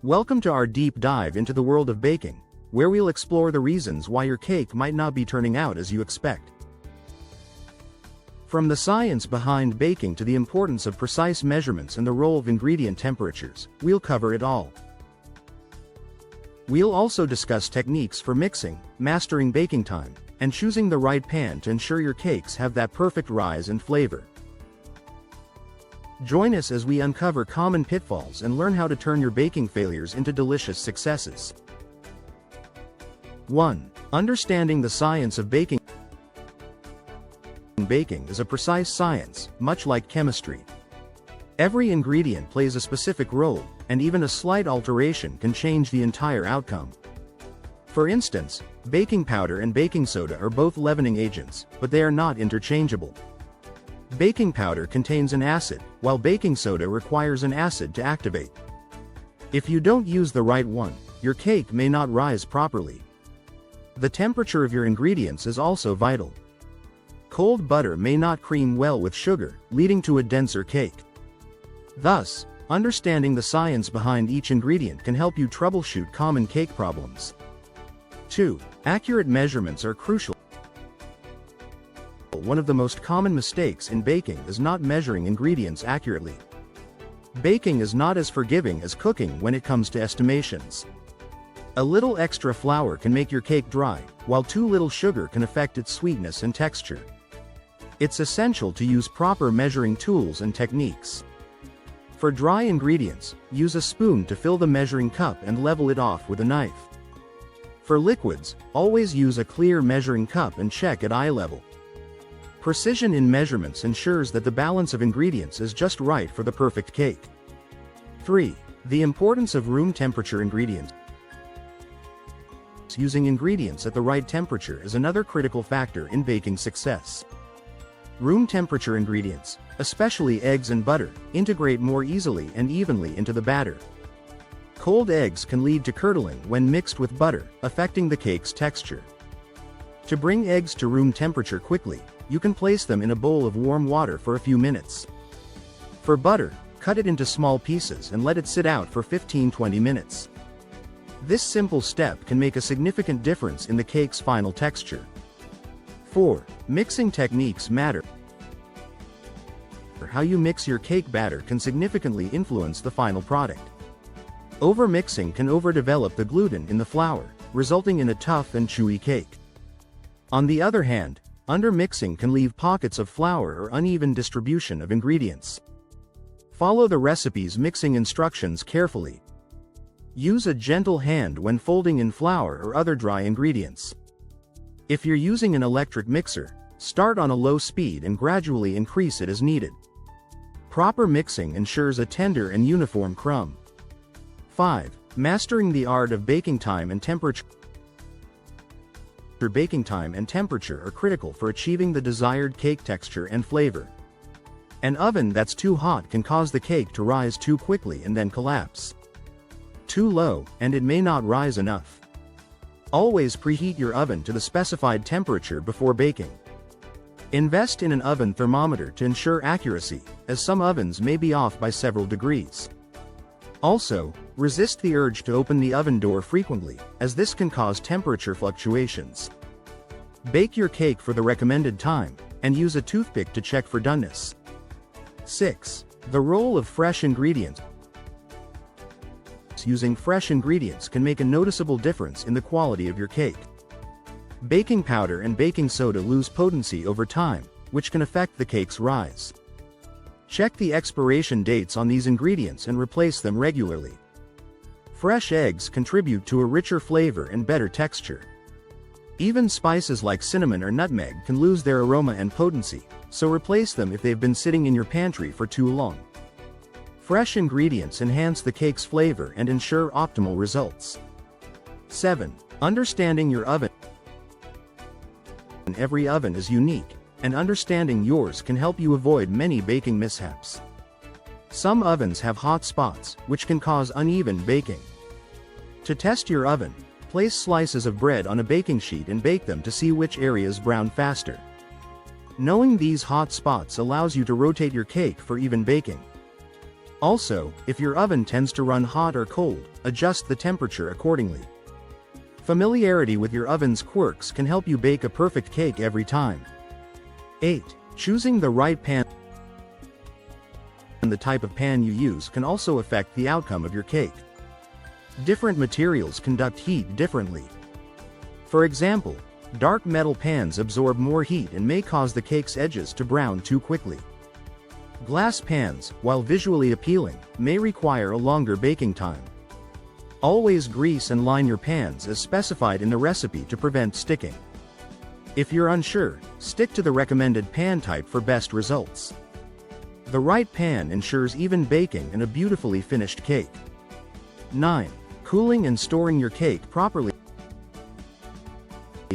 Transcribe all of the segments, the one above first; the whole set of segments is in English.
Welcome to our deep dive into the world of baking, where we'll explore the reasons why your cake might not be turning out as you expect. From the science behind baking to the importance of precise measurements and the role of ingredient temperatures, we'll cover it all. We'll also discuss techniques for mixing, mastering baking time, and choosing the right pan to ensure your cakes have that perfect rise and flavor. Join us as we uncover common pitfalls and learn how to turn your baking failures into delicious successes. 1. Understanding the science of baking. Baking is a precise science, much like chemistry. Every ingredient plays a specific role, and even a slight alteration can change the entire outcome. For instance, baking powder and baking soda are both leavening agents, but they are not interchangeable. Baking powder contains an acid, while baking soda requires an acid to activate. If you don't use the right one, your cake may not rise properly. The temperature of your ingredients is also vital. Cold butter may not cream well with sugar, leading to a denser cake. Thus, understanding the science behind each ingredient can help you troubleshoot common cake problems. 2. Accurate measurements are crucial. One of the most common mistakes in baking is not measuring ingredients accurately. Baking is not as forgiving as cooking when it comes to estimations. A little extra flour can make your cake dry, while too little sugar can affect its sweetness and texture. It's essential to use proper measuring tools and techniques. For dry ingredients, use a spoon to fill the measuring cup and level it off with a knife. For liquids, always use a clear measuring cup and check at eye level. Precision in measurements ensures that the balance of ingredients is just right for the perfect cake. 3. The importance of room temperature ingredients. Using ingredients at the right temperature is another critical factor in baking success. Room temperature ingredients, especially eggs and butter, integrate more easily and evenly into the batter. Cold eggs can lead to curdling when mixed with butter, affecting the cake's texture. To bring eggs to room temperature quickly, you can place them in a bowl of warm water for a few minutes. For butter, cut it into small pieces and let it sit out for 15-20 minutes. This simple step can make a significant difference in the cake's final texture. 4. Mixing techniques matter. How you mix your cake batter can significantly influence the final product. Overmixing can overdevelop the gluten in the flour, resulting in a tough and chewy cake. On the other hand, undermixing can leave pockets of flour or uneven distribution of ingredients. Follow the recipe's mixing instructions carefully. Use a gentle hand when folding in flour or other dry ingredients. If you're using an electric mixer, start on a low speed and gradually increase it as needed. Proper mixing ensures a tender and uniform crumb. 5. Mastering the art of baking time and temperature. Baking time and temperature are critical for achieving the desired cake texture and flavor. An oven that's too hot can cause the cake to rise too quickly and then collapse. Too low, and it may not rise enough. Always preheat your oven to the specified temperature before baking. Invest in an oven thermometer to ensure accuracy, as some ovens may be off by several degrees. Also, resist the urge to open the oven door frequently, as this can cause temperature fluctuations. Bake your cake for the recommended time, and use a toothpick to check for doneness. 6. The role of fresh ingredients. Using fresh ingredients can make a noticeable difference in the quality of your cake. Baking powder and baking soda lose potency over time, which can affect the cake's rise. Check the expiration dates on these ingredients and replace them regularly. Fresh eggs contribute to a richer flavor and better texture. Even spices like cinnamon or nutmeg can lose their aroma and potency, so replace them if they've been sitting in your pantry for too long. Fresh ingredients enhance the cake's flavor and ensure optimal results. 7. Understanding your oven. Every oven is unique, and understanding yours can help you avoid many baking mishaps. Some ovens have hot spots, which can cause uneven baking. To test your oven, place slices of bread on a baking sheet and bake them to see which areas brown faster. Knowing these hot spots allows you to rotate your cake for even baking. Also, if your oven tends to run hot or cold, adjust the temperature accordingly. Familiarity with your oven's quirks can help you bake a perfect cake every time. 8. Choosing the right pan. The type of pan you use can also affect the outcome of your cake. Different materials conduct heat differently. For example, dark metal pans absorb more heat and may cause the cake's edges to brown too quickly. Glass pans, while visually appealing, may require a longer baking time. Always grease and line your pans as specified in the recipe to prevent sticking. If you're unsure, stick to the recommended pan type for best results. The right pan ensures even baking and a beautifully finished cake. 9. Cooling and storing your cake properly.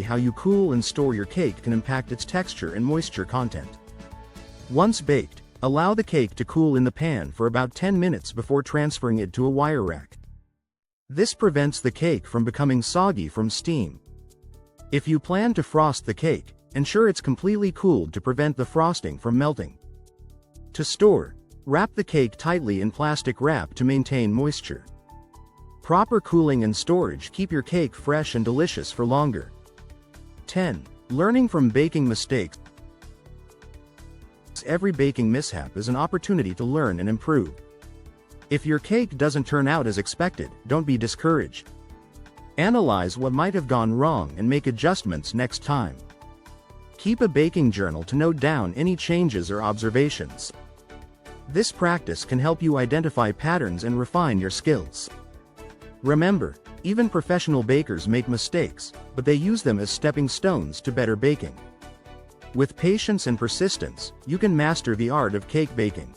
How you cool and store your cake can impact its texture and moisture content. Once baked, allow the cake to cool in the pan for about 10 minutes before transferring it to a wire rack. This prevents the cake from becoming soggy from steam. If you plan to frost the cake, ensure it's completely cooled to prevent the frosting from melting. To store, wrap the cake tightly in plastic wrap to maintain moisture. Proper cooling and storage keep your cake fresh and delicious for longer. 10. Learning from baking mistakes. Every baking mishap is an opportunity to learn and improve. If your cake doesn't turn out as expected, don't be discouraged. Analyze what might have gone wrong and make adjustments next time. Keep a baking journal to note down any changes or observations. This practice can help you identify patterns and refine your skills. Remember, even professional bakers make mistakes, but they use them as stepping stones to better baking. With patience and persistence, you can master the art of cake baking.